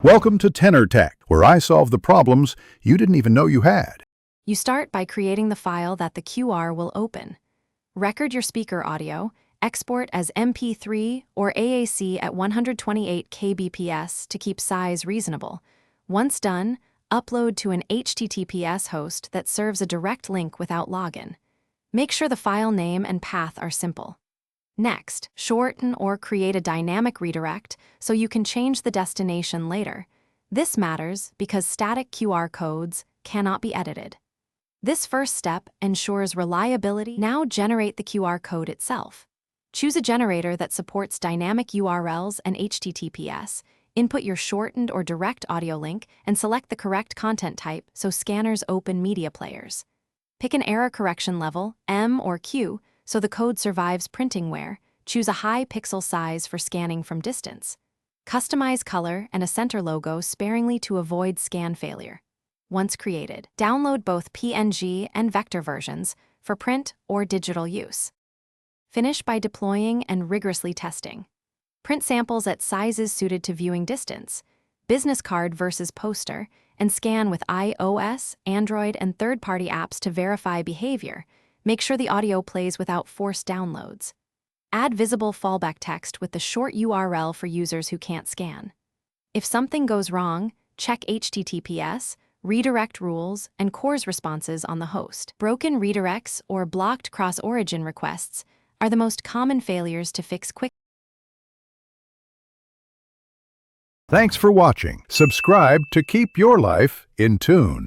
Welcome to Tenor Tech, where I solve the problems you didn't even know you had. You start by creating the file that the QR will open. Record your speaker audio, export as MP3 or AAC at 128 kbps to keep size reasonable. Once done, upload to an HTTPS host that serves a direct link without login. Make sure the file name and path are simple. Next, shorten or create a dynamic redirect so you can change the destination later. This matters because static QR codes cannot be edited. This first step ensures reliability. Now generate the QR code itself. Choose a generator that supports dynamic URLs and HTTPS. Input your shortened or direct audio link and select the correct content type so scanners open media players. Pick an error correction level, M or Q, so the code survives printing wear. Choose a high pixel size for scanning from distance. Customize color and a center logo sparingly to avoid scan failure. Once created, download both PNG and vector versions for print or digital use. Finish by deploying and rigorously testing. Print samples at sizes suited to viewing distance, business card versus poster, and scan with iOS, Android, and third-party apps to verify behavior. Make sure the audio plays without forced downloads. Add visible fallback text with the short URL for users who can't scan. If something goes wrong, check HTTPS, redirect rules, and CORS responses on the host. Broken redirects or blocked cross-origin requests are the most common failures to fix quickly. Thanks for watching. Subscribe to keep your life in tune.